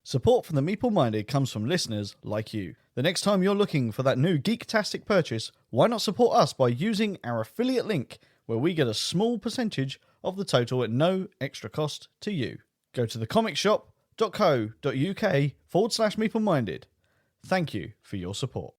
Support from the Meeple Minded comes from listeners like you. The next time you're looking for that new geek-tastic purchase, why not support us by using our affiliate link, where we get a small percentage of the total at no extra cost to you. Go to thecomicshop.co.uk/Meeple Minded. Thank you for your support.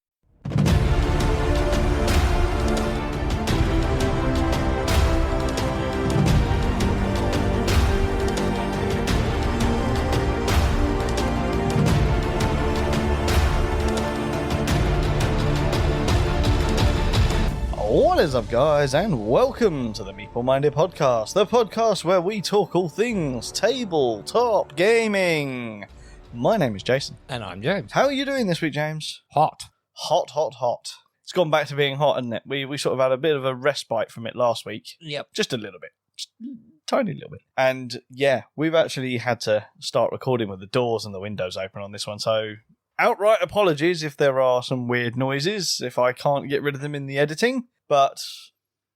What is up, guys, and welcome to the Meeple Minded podcast, the podcast where we talk all things tabletop gaming. My name is Jason. And I'm James. How are you doing this week, James? Hot. Hot, hot, hot. It's gone back to being hot, hasn't it? We sort of had a bit of a respite from it last week. Yep. Just a little bit. Just a tiny little bit. And yeah, we've actually had to start recording with the doors and the windows open on this one, so outright apologies if there are some weird noises, if I can't get rid of them in the editing. But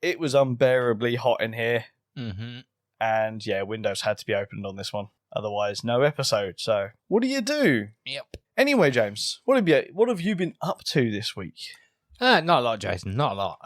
it was unbearably hot in here. Mm-hmm. And yeah, windows had to be opened on this one. Otherwise, no episode. So, what do you do? Yep. Anyway, James, what have you been up to this week? Not a lot, Jason. Not a lot.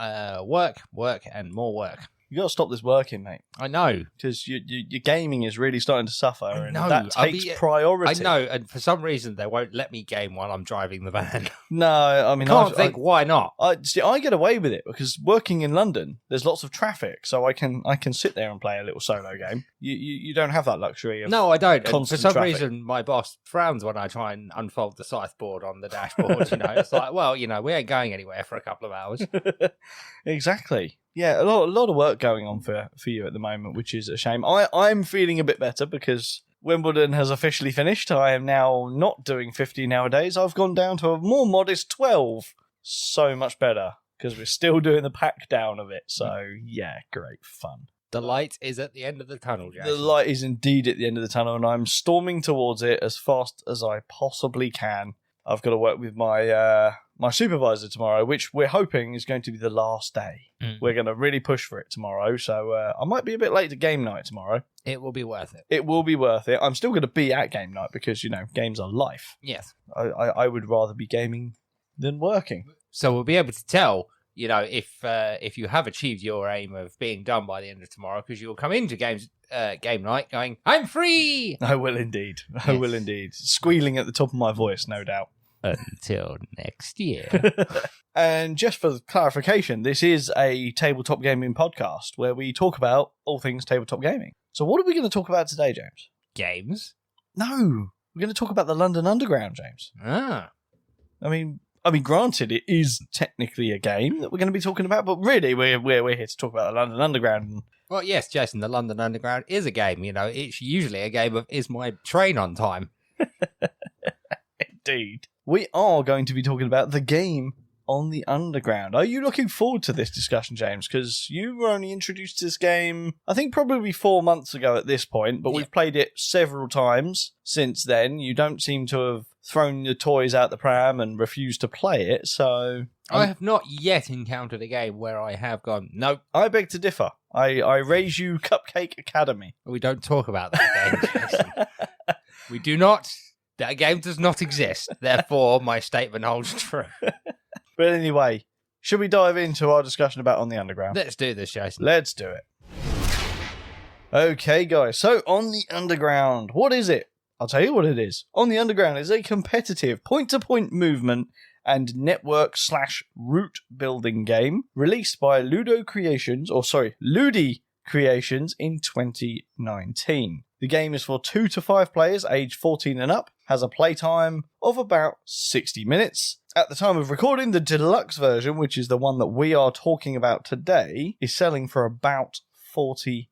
Work, and more work. You got to stop this working, mate. I know. Because your gaming is really starting to suffer, and know. that takes priority. I know, and for some reason they won't let me game while I'm driving the van. No, I mean... why not? I get away with it, because working in London, there's lots of traffic, so I can sit there and play a little solo game. You don't have that luxury of... No, I don't. And for some traffic. reason, my boss frowns when I try and unfold the scythe board on the dashboard. It's like, well, we ain't going anywhere for a couple of hours. Exactly. Yeah, a lot of work going on for you at the moment, which is a shame. I'm feeling a bit better because Wimbledon has officially finished. I am now not doing 50 nowadays. I've gone down to a more modest 12. So much better because we're still doing the pack down of it. So, yeah, great fun. The light is at the end of the tunnel, Jason. The light is indeed at the end of the tunnel, and I'm storming towards it as fast as I possibly can. I've got to work with my supervisor tomorrow, which we're hoping is going to be the last day. We're going to really push for it tomorrow, so I might be a bit late to game night tomorrow. It will be worth it. It will be worth it. I'm still going to be at game night because, games are life. Yes. I would rather be gaming than working. So we'll be able to tell, if you have achieved your aim of being done by the end of tomorrow, because you'll come into game night going, I'm free! I will indeed. I will indeed. Squealing at the top of my voice, no doubt. Until next year. And just for clarification, this is a tabletop gaming podcast where we talk about all things tabletop gaming. So what are we going to talk about today, James? Games? No, we're going to talk about the London Underground, James. Ah. I mean, granted, it is technically a game that we're going to be talking about, but really, we're here to talk about the London Underground. Well, yes, Jason, the London Underground is a game. It's usually a game of, is my train on time? Indeed. We are going to be talking about the game on the Underground. Are you looking forward to this discussion, James? Because you were only introduced to this game, I think probably 4 months ago at this point, but we've played it several times since then. You don't seem to have thrown your toys out the pram and refused to play it, so... I have not yet encountered a game where I have gone, nope. I beg to differ. I raise you Cupcake Academy. We don't talk about that game, Jason. We do not... That game does not exist. Therefore, my statement holds true. But anyway, should we dive into our discussion about On the Underground? Let's do this, Jason. Let's do it. Okay, guys. So, On the Underground, what is it? I'll tell you what it is. On the Underground is a competitive point-to-point movement and network/route building game released by Ludi Creations in 2019. The game is for 2 to 5 players aged 14 and up, has a playtime of about 60 minutes. At the time of recording, the deluxe version, which is the one that we are talking about today, is selling for about £40.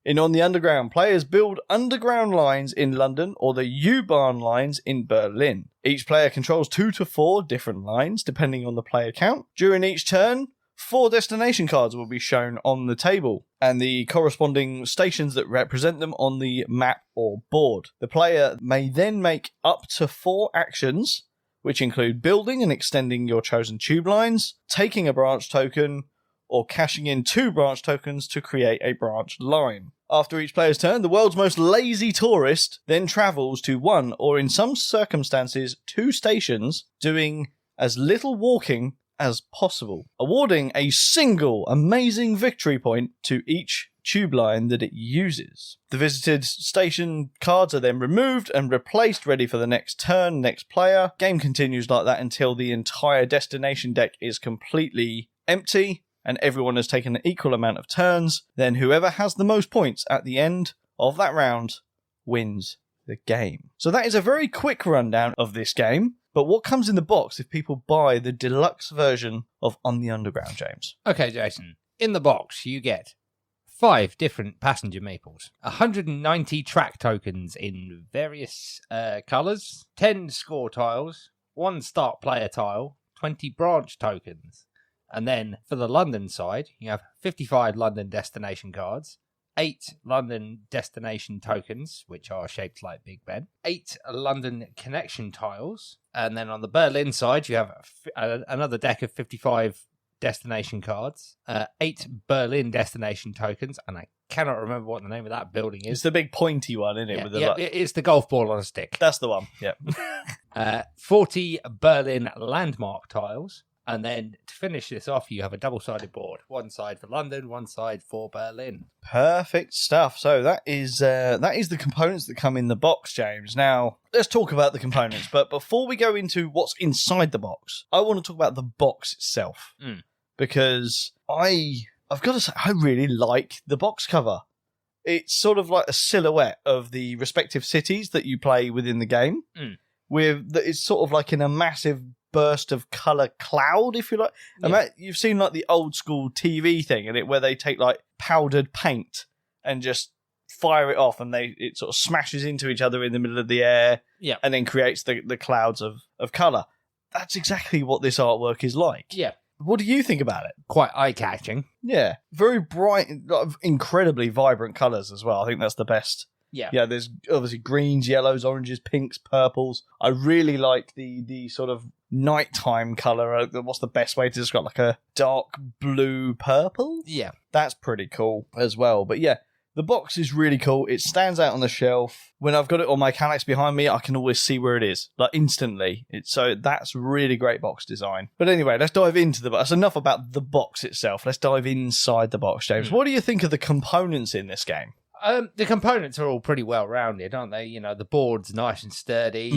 In On the Underground, players build underground lines in London or the U-Bahn lines in Berlin. Each player controls 2 to 4 different lines, depending on the player count. During each turn, 4 destination cards will be shown on the table, and the corresponding stations that represent them on the map or board. The player may then make up to 4 actions, which include building and extending your chosen tube lines, taking a branch token, or cashing in 2 branch tokens to create a branch line. After each player's turn, the world's most lazy tourist then travels to 1 or in some circumstances 2 stations, doing as little walking as possible, awarding a single amazing victory point to each tube line that it uses. The visited station cards are then removed and replaced, ready for the next turn, next player. Game continues like that until the entire destination deck is completely empty and everyone has taken an equal amount of turns. Then whoever has the most points at the end of that round wins the game. So that is a very quick rundown of this game. But what comes in the box if people buy the deluxe version of On the Underground, James? Okay, Jason. In the box, you get 5 different passenger meeples, 190 track tokens in various colours, 10 score tiles, 1 start player tile, 20 branch tokens. And then for the London side, you have 55 London destination cards, 8 London destination tokens, which are shaped like Big Ben, 8 London connection tiles, and then on the Berlin side, you have another deck of 55 destination cards, 8 Berlin destination tokens, and I cannot remember what the name of that building is. It's the big pointy one, isn't it? Yeah, it's the golf ball on a stick. That's the one, yeah. 40 Berlin landmark tiles. And then to finish this off, you have a double-sided board. One side for London, one side for Berlin. Perfect stuff. So that is the components that come in the box, James. Now, let's talk about the components. But before we go into what's inside the box, I want to talk about the box itself. Because I've got to say, I really like the box cover. It's sort of like a silhouette of the respective cities that you play within the game. It's sort of like in a massive burst of colour cloud, if you like. Yeah. You've seen like the old school TV thing in it where they take like powdered paint and just fire it off and it sort of smashes into each other in the middle of the air and then creates the clouds of colour. That's exactly what this artwork is like. Yeah. What do you think about it? Quite eye-catching. Yeah. Very bright, incredibly vibrant colours as well. I think that's the best. Yeah, there's obviously greens, yellows, oranges, pinks, purples. I really like the sort of nighttime colour. What's the best way to describe like a dark blue purple? Yeah. That's pretty cool as well. But yeah, the box is really cool. It stands out on the shelf. When I've got it on my Calyx behind me, I can always see where it is, like instantly. So that's really great box design. But anyway, let's dive into the box. That's enough about the box itself. Let's dive inside the box, James. What do you think of the components in this game? The components are all pretty well rounded, aren't they? You know, the board's nice and sturdy.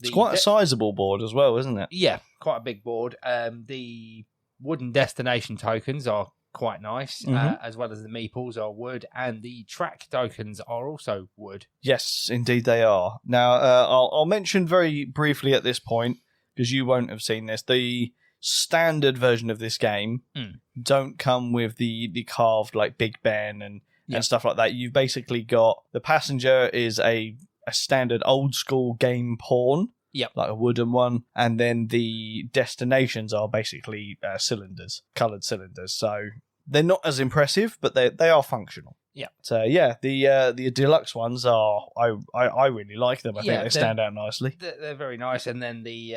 It's quite a sizable board as well, isn't it? Yeah, quite a big board. The wooden destination tokens are quite nice, as well as the meeples are wood, and the track tokens are also wood. Yes, indeed they are. Now, I'll mention very briefly at this point, because you won't have seen this, the standard version of this game don't come with the carved like Big Ben and stuff like that. You've basically got the passenger is a standard old school game pawn, like a wooden one, and then the destinations are basically cylinders, coloured cylinders. So they're not as impressive, but they are functional. Yeah. So the deluxe ones are I really like them. I think they stand out nicely. They're very nice, and then the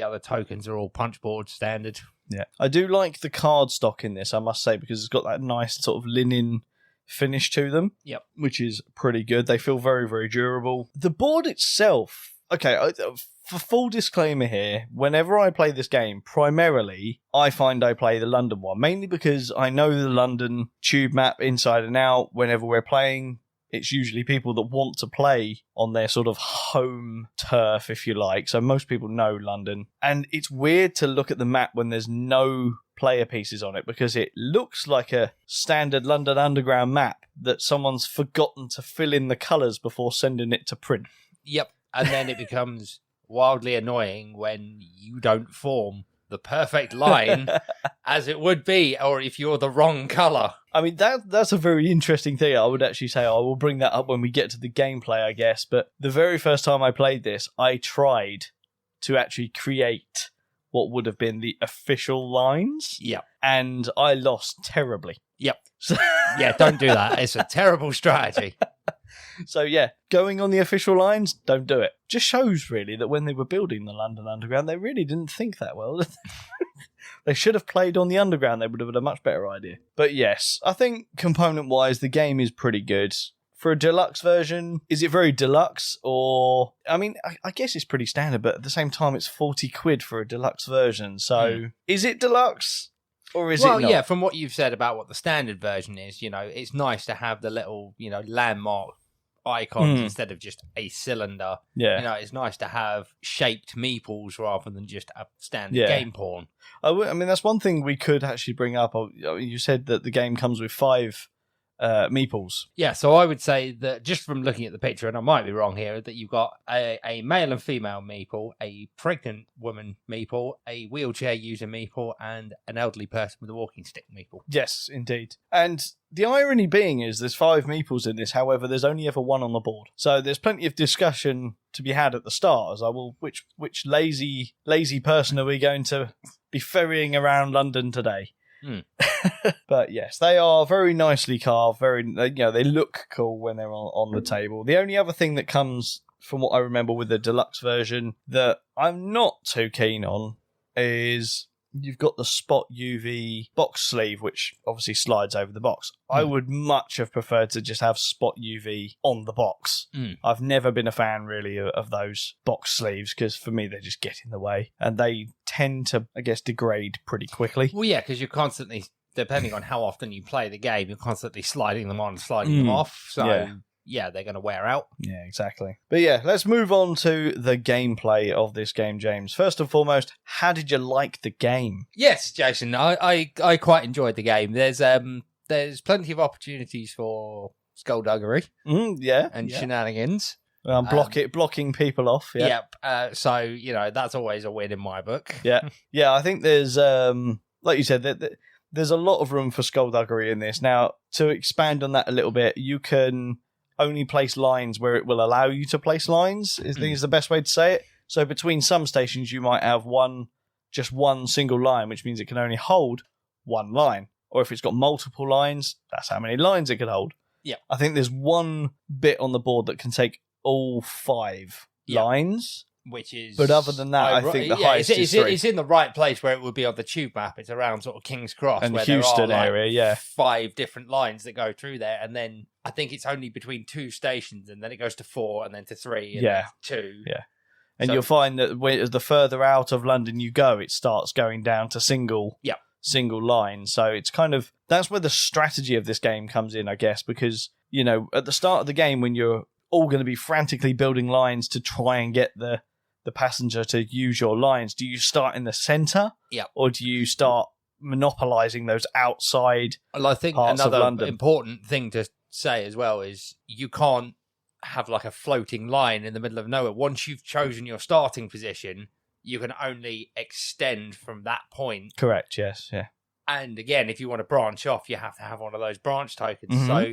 other tokens are all punch board standard. Yeah, I do like the card stock in this, I must say, because it's got that nice sort of linen finish to them, which is pretty good. They feel very, very durable. The board itself, okay, for full disclaimer here, whenever I play this game, primarily I find I play the London one, mainly because I know the London tube map inside and out. Whenever we're playing, it's usually people that want to play on their sort of home turf, if you like. So most people know London. And it's weird to look at the map when there's no player pieces on it, because it looks like a standard London Underground map that someone's forgotten to fill in the colours before sending it to print. Yep. And then it becomes wildly annoying when you don't form the perfect line as it would be, or if you're the wrong colour. I mean, that's a very interesting thing. I would actually say I will bring that up when we get to the gameplay, I guess. But the very first time I played this, I tried to actually create what would have been the official lines. Yeah. And I lost terribly. Yep. Yeah, don't do that. It's a terrible strategy. So yeah, going on the official lines, don't do it. Just shows really that when they were building the London Underground, they really didn't think that well. They should have played on the underground. They would have had a much better idea. But yes, I think component-wise, the game is pretty good. For a deluxe version, is it very deluxe? Or, I mean, I guess it's pretty standard, but at the same time, it's 40 quid for a deluxe version. So, is it deluxe? Or is it not? Well, yeah, from what you've said about what the standard version is, it's nice to have the little, landmark icons instead of just a cylinder. Yeah. It's nice to have shaped meeples rather than just a standard game pawn. I mean, that's one thing we could actually bring up. You said that the game comes with 5 meeples. Yeah, so I would say that just from looking at the picture, and I might be wrong here, that you've got a male and female meeple, a pregnant woman meeple, a wheelchair user meeple, and an elderly person with a walking stick meeple. Yes, indeed. And the irony being is there's 5 meeples in this, however, there's only ever 1 on the board. So there's plenty of discussion to be had at the start as which lazy person are we going to be ferrying around London today? But yes, they are very nicely carved. They look cool when they're on the table. The only other thing that comes from what I remember with the deluxe version that I'm not too keen on is you've got the spot UV box sleeve, which obviously slides over the box. I would much have preferred to just have spot UV on the box. I've never been a fan really of those box sleeves because for me they just get in the way and they tend to, I guess, degrade pretty quickly. Well, yeah, because you're constantly, depending on how often you play the game, you're constantly sliding them on and sliding them off. So yeah, they're going to wear out. Yeah, exactly. But yeah, let's move on to the gameplay of this game, James. First and foremost, how did you like the game? Yes, Jason, I quite enjoyed the game. There's plenty of opportunities for skullduggery and shenanigans. Blocking people off. Yeah. Yep. So, that's always a win in my book. Yeah. Yeah, I think there's, like you said, there's a lot of room for skullduggery in this. Now, to expand on that a little bit, you can only place lines where it will allow you to place lines, I think is the best way to say it. So between some stations, you might have just one single line, which means it can only hold one line. Or if it's got multiple lines, that's how many lines it can hold. Yeah. I think there's one bit on the board that can take all 5 lines. Which is... But other than that, I think the highest is 3. It's in the right place where it would be on the tube map. It's around sort of King's Cross. And where the Houston there are, area, 5 different lines that go through there. And then I think it's only between 2 stations. And then it goes to 4 and then to 3 and then 2. Yeah. And you'll find that the further out of London you go, it starts going down to single lines. So it's kind of... That's where the strategy of this game comes in, I guess. Because, at the start of the game, when you're all going to be frantically building lines to try and get the passenger to use your lines, do you start in the centre? Yeah. Or do you start monopolising those outside I think parts another of London? Important thing to say as well is you can't have like a floating line in the middle of nowhere. Once you've chosen your starting position, you can only extend from that point. Correct, yes, yeah. And again, if you want to branch off, you have to have one of those branch tokens. So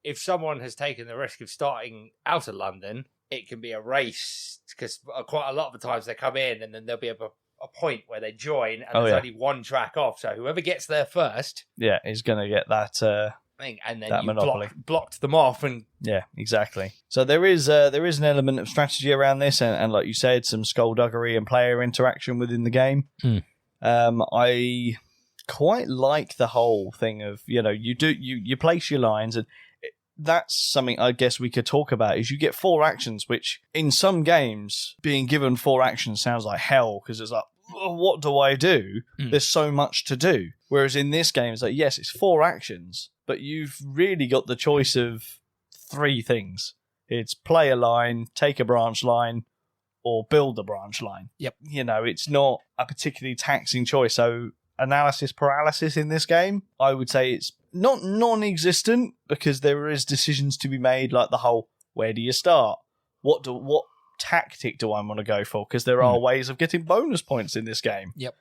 if someone has taken the risk of starting out of London, it can be a race because quite a lot of the times they come in and then there'll be a point where they join and there's only one track off. So whoever gets there first, is going to get that thing, and then that you monopoly. blocked them off. And yeah, exactly. So there is an element of strategy around this, and like you said, some skullduggery and player interaction within the game. I quite like the whole thing of you place your lines and. That's something I guess we could talk about, is you get 4 actions, which in some games, being given 4 actions sounds like hell, because it's like, what do I do? There's so much to do. Whereas in this game, it's like, yes, it's 4 actions, but you've really got the choice of 3 things. It's play a line, take a branch line, or build a branch line. Yep. It's not a particularly taxing choice. So analysis paralysis in this game, I would say it's not non-existent, because there is decisions to be made, like the whole, where do you start? What tactic do I want to go for? Because there are ways of getting bonus points in this game. Yep.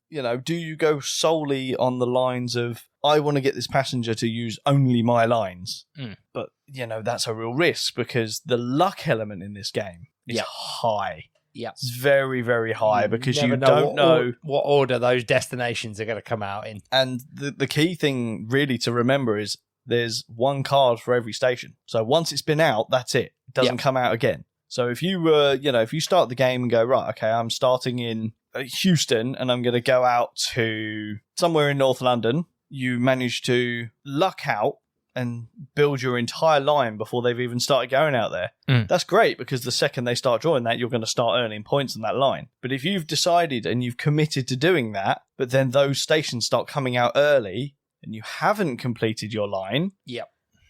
Do you go solely on the lines of, I want to get this passenger to use only my lines? But, that's a real risk, because the luck element in this game is high. Yeah, it's very, very high, because you don't know what order those destinations are going to come out in. And the key thing really to remember is there's 1 card for every station. So once it's been out, that's it. It doesn't come out again. So if you if you start the game and go, right, okay, I'm starting in Houston and I'm going to go out to somewhere in North London, you manage to luck out and build your entire line before they've even started going out there. That's great, because the second they start drawing that, you're going to start earning points on that line. But if you've decided and you've committed to doing that, but then those stations start coming out early and you haven't completed your line,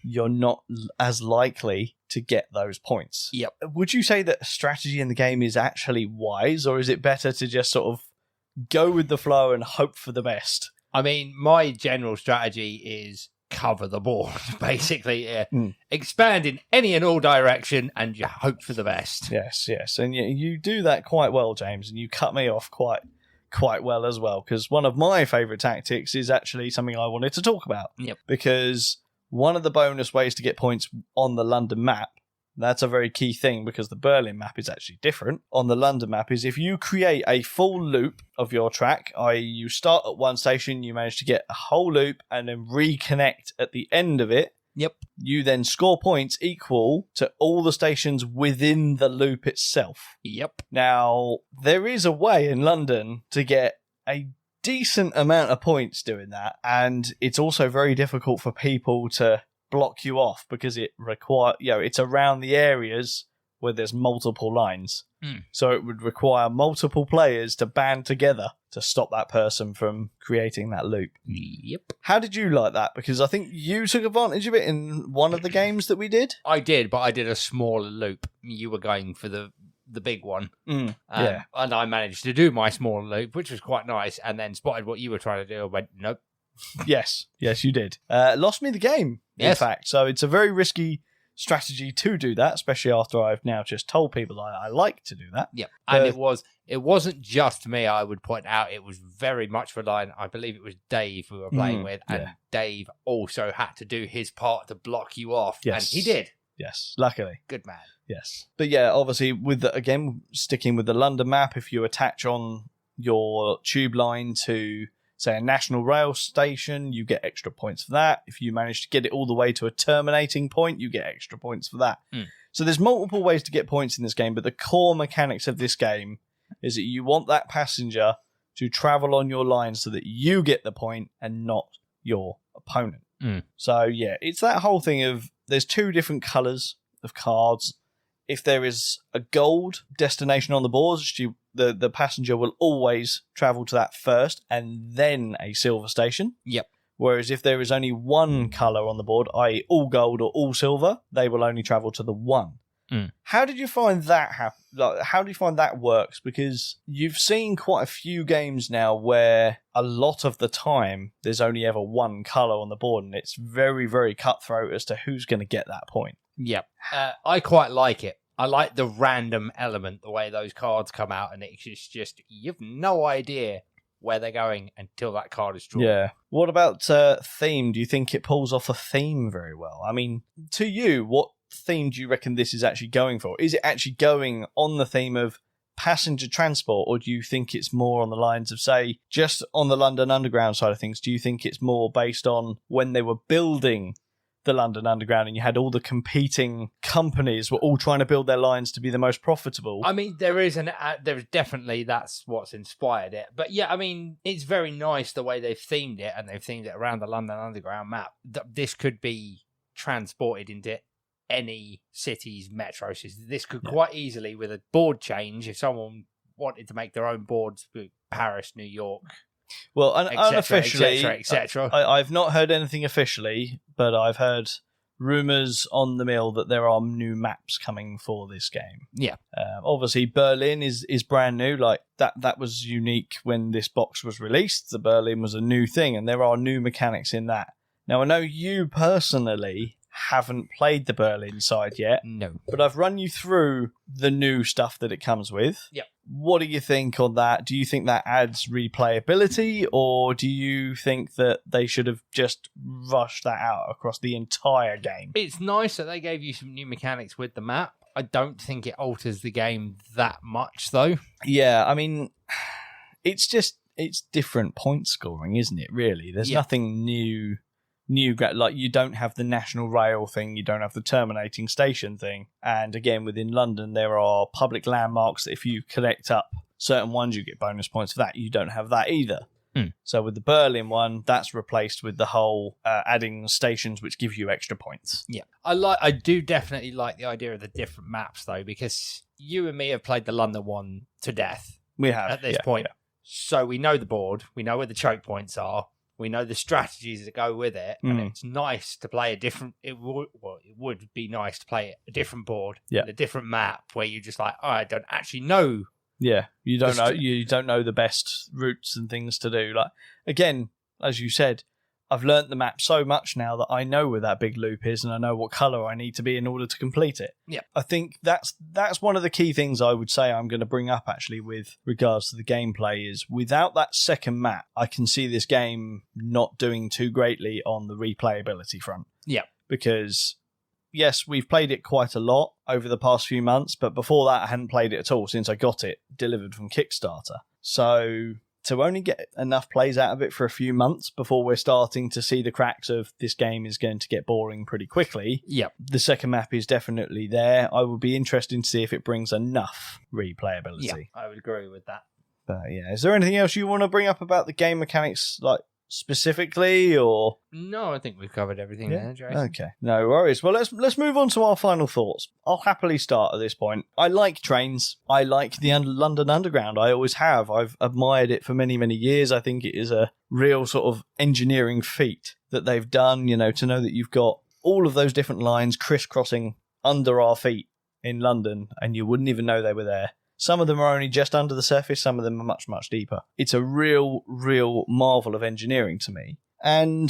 you're not as likely to get those points. Would you say that strategy in the game is actually wise, or is it better to just sort of go with the flow and hope for the best? I mean, my general strategy is cover the board, basically. Expand in any and all direction, and you hope for the best. Yes. And you do that quite well, James, and you cut me off quite well as well, because one of my favourite tactics is actually something I wanted to talk about. Because one of the bonus ways to get points on the London map, that's a very key thing, because the Berlin map is actually different. On the London map is if you create a full loop of your track, i.e. you start at one station, you manage to get a whole loop and then reconnect at the end of it, you then score points equal to all the stations within the loop itself. Now, there is a way in London to get a decent amount of points doing that, and it's also very difficult for people to block you off, because it it's around the areas where there's multiple lines. So it would require multiple players to band together to stop that person from creating that loop. How did you like that? Because I think you took advantage of it in one of the games that we did. I did, but I did a smaller loop. You were going for the big one. And I managed to do my small loop, which was quite nice, and then spotted what you were trying to do and went, nope. Yes, you did. Lost me the game, in fact. So it's a very risky strategy to do that, especially after I've now just told people I like to do that. And it wasn't just me, I would point out. It was very much reliant. I believe it was Dave we were playing with, and Dave also had to do his part to block you off, and he did. Yes, luckily. Good man. Yes. But obviously, again, sticking with the London map, if you attach on your tube line to, say, a national rail station, you get extra points for that. If you manage to get it all the way to a terminating point, you get extra points for that. So there's multiple ways to get points in this game, but the core mechanics of this game is that you want that passenger to travel on your line so that you get the point and not your opponent. So, it's that whole thing of there's two different colours of cards. If there is a gold destination on the board, the passenger will always travel to that first, and then a silver station. Whereas if there is only one colour on the board, i.e. all gold or all silver, they will only travel to the one. How did you find that happen? How do you find that works? Because you've seen quite a few games now where a lot of the time there's only ever one colour on the board, and it's very, very cutthroat as to who's going to get that point. I quite like it. I like the random element, the way those cards come out, and it's just you've no idea where they're going until that card is drawn. What about theme? Do you think it pulls off a theme very well? I mean, to you, what theme do you reckon this is actually going for? Is it actually going on the theme of passenger transport, or do you think it's more on the lines of, say, just on the London Underground side of things, do you think it's more based on when they were building the London Underground and you had all the competing companies were all trying to build their lines to be the most profitable? I mean, there's definitely that's what's inspired it. But I mean, it's very nice the way they've themed it, and they've themed it around the London Underground map. This could be transported into any city's metro system. This could quite easily, with a board change, if someone wanted to make their own boards for Paris, New York. Well, unofficially, etc. I've not heard anything officially, but I've heard rumours on the mill that there are new maps coming for this game. Obviously, Berlin is brand new. Like that was unique when this box was released. The Berlin was a new thing, and there are new mechanics in that. Now, I know you personally haven't played the Berlin side yet. No. But I've run you through the new stuff that it comes with. What do you think on that? Do you think that adds replayability, or do you think that they should have just rushed that out across the entire game? It's nice that they gave you some new mechanics with the map. I don't think it alters the game that much, though. I mean, it's different point scoring, isn't it, really? There's nothing new, like you don't have the national rail thing, you don't have the terminating station thing, and again within London there are public landmarks that if you collect up certain ones, you get bonus points for that. You don't have that either. Hmm. So with the Berlin one, that's replaced with the whole adding stations, which give you extra points. Yeah, I do definitely like the idea of the different maps though, because you and me have played the London one to death. We have at this point, so we know the board, we know where the choke points are, we know the strategies that go with it, and it's nice to play a different. It would be nice to play a different board, a different map where you just like, oh, I don't actually know. Yeah, you don't know. You don't know the best routes and things to do. Like again, as you said, I've learnt the map so much now that I know where that big loop is, and I know what colour I need to be in order to complete it. Yeah, I think that's one of the key things I would say I'm going to bring up actually with regards to the gameplay is without that second map, I can see this game not doing too greatly on the replayability front. Yeah, because yes, we've played it quite a lot over the past few months, but before that I hadn't played it at all since I got it delivered from Kickstarter. So to only get enough plays out of it for a few months before we're starting to see the cracks of this game is going to get boring pretty quickly. Yep. The second map is definitely there. I would be interested to see if it brings enough replayability. Yeah, I would agree with that. But yeah, is there anything else you want to bring up about the game mechanics, like specifically, or no? I think we've covered everything there, Jason. Okay, no worries. Well, let's move on to our final thoughts. I'll happily start at this point. I like trains. I like the London Underground. I always have. I've admired it for many, many years. I think it is a real sort of engineering feat that they've done. You know, to know that you've got all of those different lines crisscrossing under our feet in London, and you wouldn't even know they were there. Some of them are only just under the surface, some of them are much, much deeper. It's a real marvel of engineering to me. And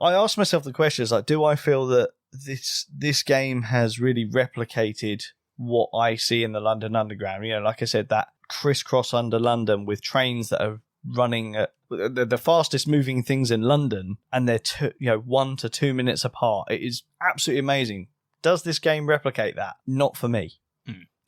I asked myself the question, like, do I feel that this game has really replicated what I see in the London Underground? You know, like I said, that crisscross under London with trains that are running at the fastest moving things in London, and they're 1 to 2 minutes apart. It is absolutely amazing. Does this game replicate that? Not for me.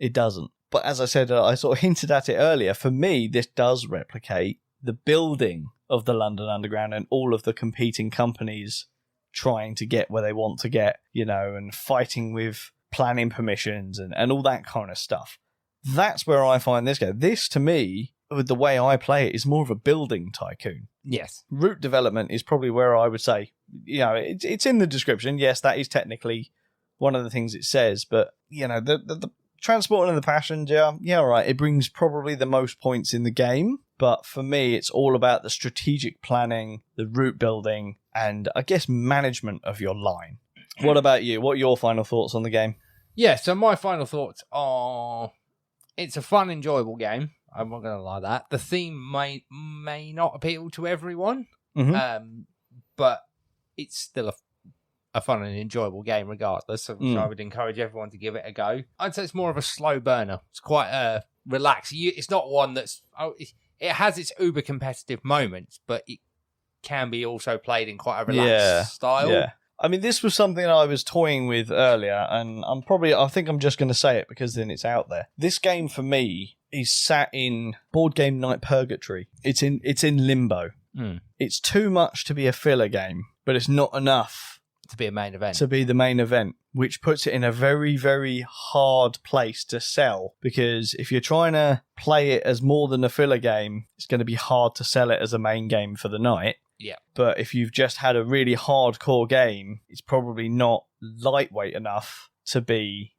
It doesn't. But as I said, I sort of hinted at it earlier, for me, this does replicate the building of the London Underground and all of the competing companies trying to get where they want to get, you know, and fighting with planning permissions and all that kind of stuff. That's where I find this game. This, to me, with the way I play it, is more of a building tycoon. Yes. Route development is probably where I would say, you know, it's in the description. Yes, that is technically one of the things it says, but, you know, the transport and the passenger, yeah, right, it brings probably the most points in the game, but for me, it's all about the strategic planning, the route building, and I guess management of your line. What about you? What are your final thoughts on the game? Yeah, so my final thoughts are, it's a fun, enjoyable game. I'm not going to lie that. The theme may not appeal to everyone, but it's still a fun and enjoyable game regardless. So I would encourage everyone to give it a go. I'd say it's more of a slow burner. It's quite relaxed. It's not one that's... it has its uber competitive moments, but it can be also played in quite a relaxed style. Yeah. I mean, this was something I was toying with earlier, and I think I'm just going to say it because then it's out there. This game for me is sat in board game night purgatory. It's in limbo. It's too much to be a filler game, but it's not enough to be a main event. To be the main event, which puts it in a very, very hard place to sell, because if you're trying to play it as more than a filler game, it's going to be hard to sell it as a main game for the night. Yeah. But if you've just had a really hardcore game, it's probably not lightweight enough to be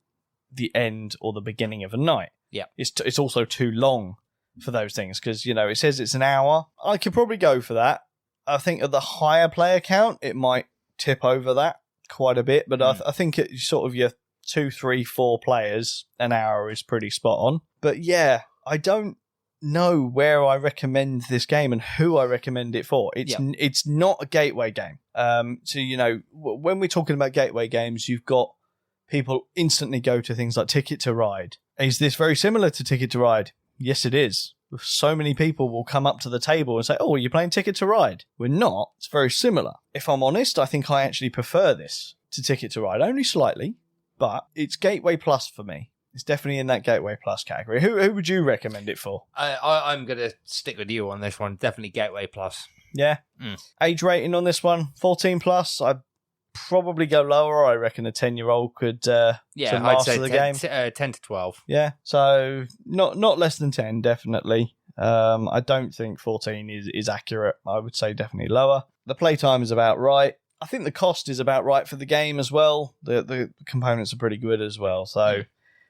the end or the beginning of a night. Yeah. It's also too long for those things, because, you know, it says it's an hour. I could probably go for that. I think at the higher player count, it might tip over that quite a bit, but I think at sort of your 2, 3, 4 players, an hour is pretty spot on. But yeah, I don't know where I recommend this game and who I recommend it for. It's not a gateway game. So, you know, when we're talking about gateway games, you've got people instantly go to things like Ticket to Ride. Is this very similar to Ticket to Ride? Yes, it is. So many people will come up to the table and say, oh, you're playing Ticket to Ride. We're not. It's very similar. If I'm honest, I think I actually prefer this to Ticket to Ride, only slightly, but it's Gateway Plus for me. It's definitely in that Gateway Plus category. Who would you recommend it for? I'm going to stick with you on this one. Definitely Gateway Plus. Yeah. Age rating on this one, 14 plus. I probably go lower. I reckon a 10-year-old could Yeah, I'd master say the 10, game. 10 to 12. Yeah, so not less than 10, definitely. I don't think 14 is accurate. I would say definitely lower. The playtime is about right. I think the cost is about right for the game as well. The components are pretty good as well. So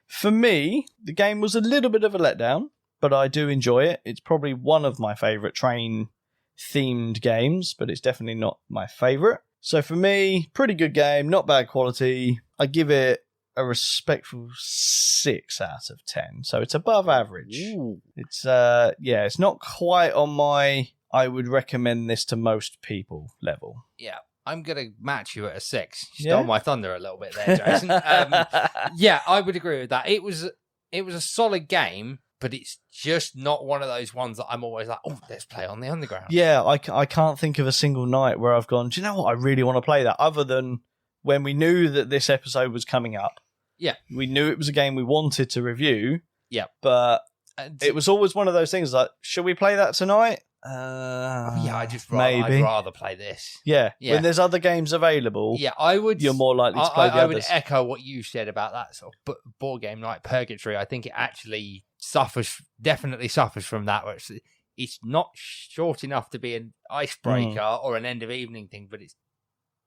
for me, the game was a little bit of a letdown, but I do enjoy it. It's probably one of my favourite train-themed games, but it's definitely not my favourite. So for me, pretty good game, not bad quality. I give it a respectful 6 out of 10. So it's above average. Ooh. It's it's not quite on my I would recommend this to most people level. Yeah, I'm going to match you at a 6. You Yeah? stole my thunder a little bit there, Jason. Yeah, I would agree with that. It was a solid game, but it's just not one of those ones that I'm always like, oh, let's play on the underground. Yeah, I can't think of a single night where I've gone, do you know what? I really want to play that, other than when we knew that this episode was coming up. Yeah. We knew it was a game we wanted to review. Yeah. But it was always one of those things like, should we play that tonight? Yeah, I'd rather play this. Yeah. Yeah. When there's other games available, Yeah, I would. you're more likely to play the I others. would echo what you said about that sort of board game like Purgatory. I think it actually definitely suffers from that. Where it's not short enough to be an icebreaker or an end of evening thing, but it's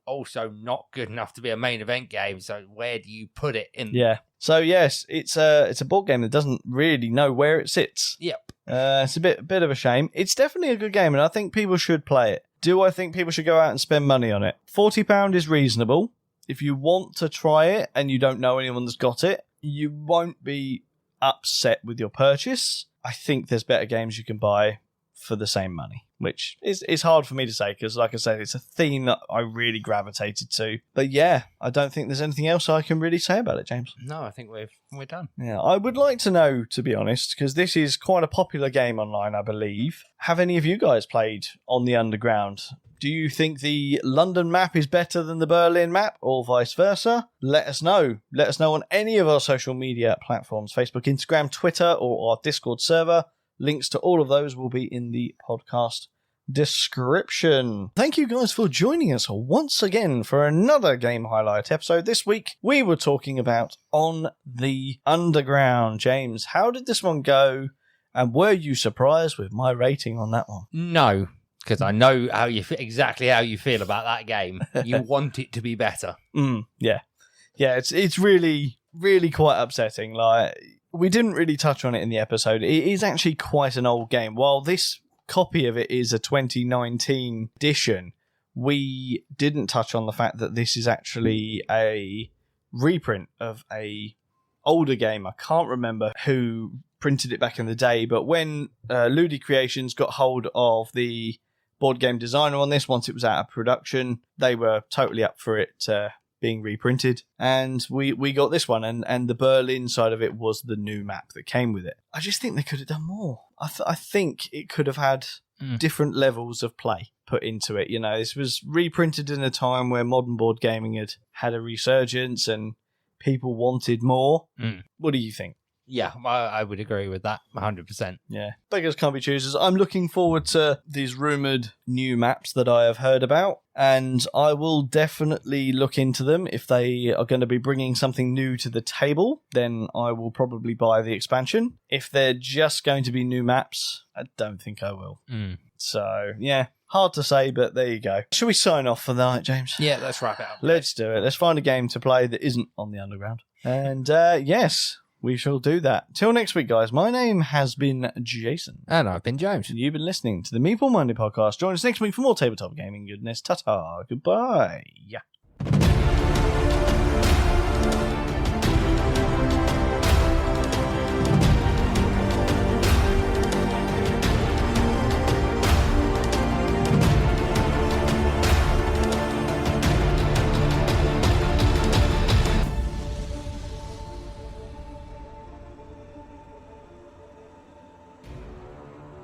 also not good enough to be a main event game. So where do you put it in? Yeah. So yes, it's a board game that doesn't really know where it sits. Yep. It's a bit of a shame. It's definitely a good game, and I think people should play it. Do I think people should go out and spend money on it? £40 is reasonable. If you want to try it and you don't know anyone that's got it, you won't be upset with your purchase. I think there's better games you can buy for the same money, which is hard for me to say because, like I said, it's a theme that I really gravitated to. But yeah, I don't think there's anything else I can really say about it, James. No, I think we're done. Yeah, I would like to know, to be honest, because this is quite a popular game online, I believe. Have any of you guys played on the Underground? Do you think the London map is better than the Berlin map, or vice versa? Let us know. Let us know on any of our social media platforms, Facebook, Instagram, Twitter, or our Discord server. Links to all of those will be in the podcast description. Thank you guys for joining us once again for another Game Highlight episode. This week, we were talking about On the Underground. James, how did this one go? And were you surprised with my rating on that one? No, because I know exactly how you feel about that game. You want it to be better. Yeah. Yeah, it's really, really quite upsetting. Like, we didn't really touch on it in the episode. It is actually quite an old game. While this copy of it is a 2019 edition, we didn't touch on the fact that this is actually a reprint of a older game. I can't remember who printed it back in the day, but when Ludi Creations got hold of the board game designer on this, once it was out of production, they were totally up for it being reprinted, and we got this one, and the Berlin side of it was the new map that came with it. I just think they could have done more. I think it could have had different levels of play put into it. You know, this was reprinted in a time where modern board gaming had a resurgence and people wanted more. What do you think? Yeah, I would agree with that 100%. Yeah. Beggars can't be choosers. I'm looking forward to these rumoured new maps that I have heard about, and I will definitely look into them. If they are going to be bringing something new to the table, then I will probably buy the expansion. If they're just going to be new maps, I don't think I will. So, yeah, hard to say, but there you go. Shall we sign off for the night, James? Yeah, let's wrap it up. Let's do it. Let's find a game to play that isn't on the Underground. And, yes, we shall do that. Till next week, guys. My name has been Jason. And I've been James. And you've been listening to the Meeple Monday podcast. Join us next week for more tabletop gaming goodness. Ta-ta. Goodbye. Yeah.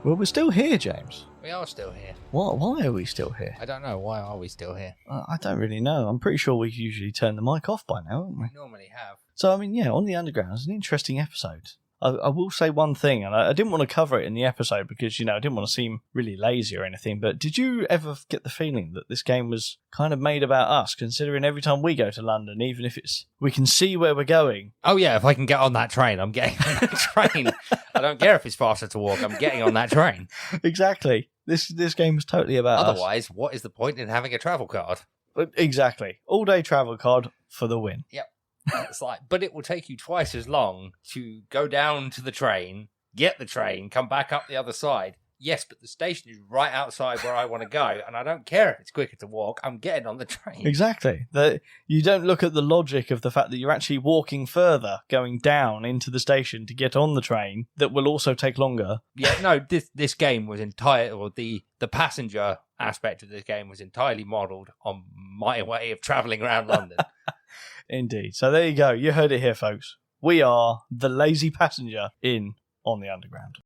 Well, we're still here, James. We are still here. Why are we still here? I don't know. Why are we still here? I don't really know. I'm pretty sure we usually turn the mic off by now, haven't we? We normally have. So, I mean, yeah, On the Underground is an interesting episode. I will say one thing, and I didn't want to cover it in the episode because, I didn't want to seem really lazy or anything, but did you ever get the feeling that this game was kind of made about us, considering every time we go to London, even if we can see where we're going? Oh, yeah, if I can get on that train, I'm getting on that train. I don't care if it's faster to walk, I'm getting on that train. Exactly. This game is totally about us. Otherwise, what is the point in having a travel card? Exactly. All-day travel card for the win. Yep. It's like, but it will take you twice as long to go down to the train, get the train, come back up the other side. Yes, but the station is right outside where I want to go, and I don't care if it's quicker to walk. I'm getting on the train. Exactly. You don't look at the logic of the fact that you're actually walking further, going down into the station to get on the train that will also take longer. Yeah, no, this game was the passenger aspect of this game was entirely modelled on my way of travelling around London. Indeed. So there you go. You heard it here, folks. We are the lazy passenger in On the Underground.